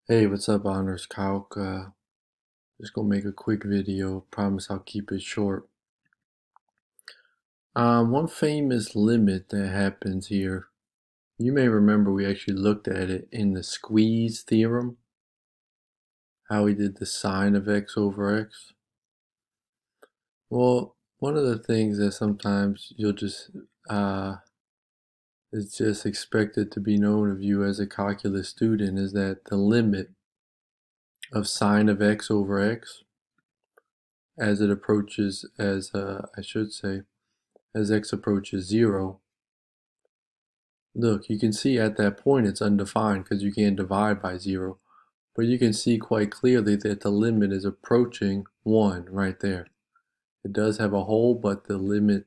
Hey, what's up, Honors Calc? Just gonna make a quick video. Promise I'll keep it short. One famous limit that happens here. You may remember we actually looked at it in the squeeze theorem, how we did the sine of x over x. Well, one of the things that sometimes it's just expected to be known of you as a calculus student is that the limit of sine of x over x as it approaches as x approaches 0, look, you can see at that point it's undefined because you can't divide by 0. But you can see quite clearly that the limit is approaching 1 right there. It does have a hole, but the limit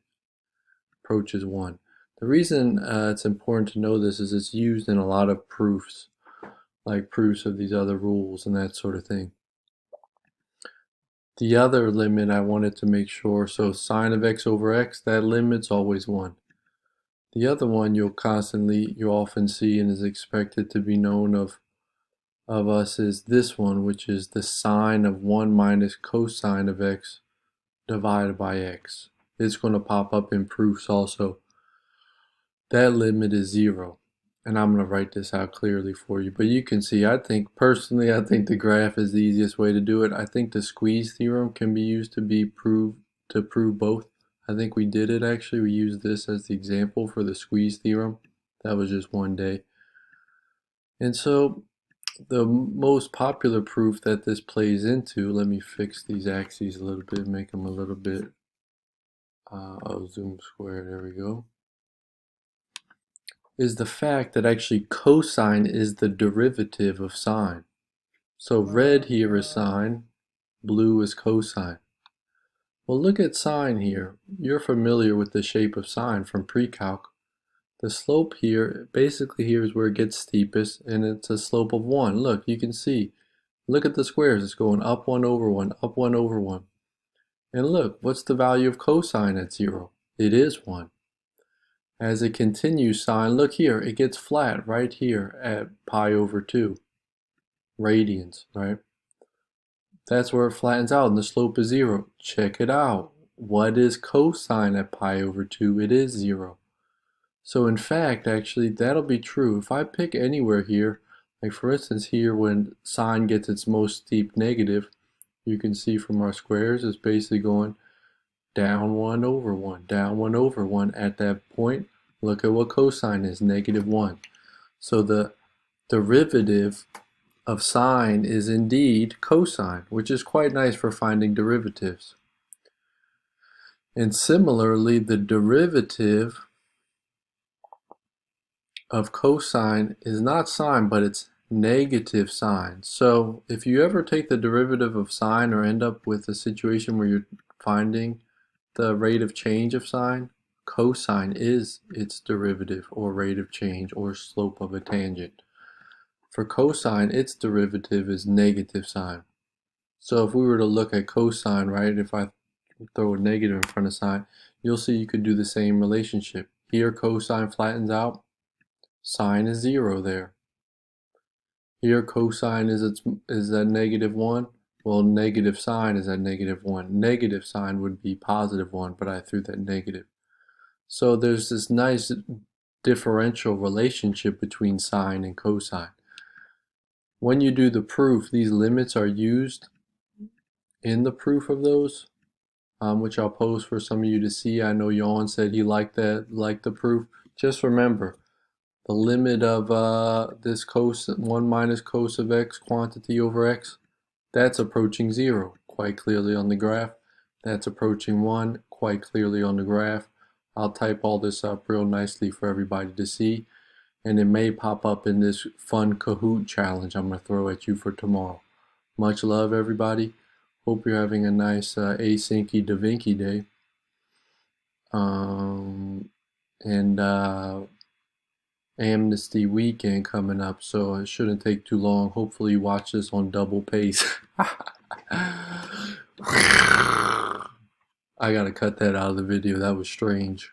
approaches 1. The reason it's important to know this is it's used in a lot of proofs, like proofs of these other rules and that sort of thing. The other limit I wanted to make sure, so sine of x over x, that limit's always 1. The other one you'll often see and is expected to be known of us is this one, which is the sine of 1 minus cosine of x divided by x. It's going to pop up in proofs also. That limit is 0. And I'm going to write this out clearly for you. But you can see, personally, I think the graph is the easiest way to do it. I think the squeeze theorem can be used to prove both. I think we did it actually. We used this as the example for the squeeze theorem. That was just one day. And so the most popular proof that this plays into, let me fix these axes a little bit, make them a little bit, zoom square, there we go, is the fact that actually cosine is the derivative of sine. So red here is sine, blue is cosine. Well, look at sine here. You're familiar with the shape of sine from pre-calc. The slope here, basically here is where it gets steepest, and it's a slope of 1. Look, you can see. Look at the squares. It's going up 1 over 1, up 1 over 1. And look, what's the value of cosine at 0? It is 1. As it continues, sine, look here, it gets flat right here at pi over 2 radians, right? That's where it flattens out and the slope is 0. Check it out. What is cosine at pi over 2? It is 0. So in fact, actually, that'll be true. If I pick anywhere here, like for instance here when sine gets its most steep negative, you can see from our squares it's basically going down 1 over 1, down 1 over 1 at that point. Look at what cosine is, -1. So the derivative of sine is indeed cosine, which is quite nice for finding derivatives. And similarly, the derivative of cosine is not sine, but it's negative sine. So if you ever take the derivative of sine or end up with a situation where you're finding the rate of change of sine, cosine is its derivative or rate of change or slope of a tangent. For cosine, its derivative is negative sine. So if we were to look at cosine, right, if I throw a negative in front of sine, you'll see you could do the same relationship. Here cosine flattens out, sine is 0 there. Here cosine is at -1. Well, negative sine is at -1. Negative sine would be +1, but I threw that negative. So there's this nice differential relationship between sine and cosine. When you do the proof, these limits are used in the proof of those, which I'll post for some of you to see. I know Yawn said he liked the proof. Just remember, the limit of this 1 minus cos of x quantity over x, that's approaching 0 quite clearly on the graph. That's approaching 1 quite clearly on the graph. I'll type all this up real nicely for everybody to see, and it may pop up in this fun Kahoot challenge I'm going to throw at you for tomorrow. Much love, everybody. Hope you're having a nice asyncy da Vinci day. And Amnesty weekend coming up, so it shouldn't take too long. Hopefully you watch this on double pace. I gotta cut that out of the video. That was strange.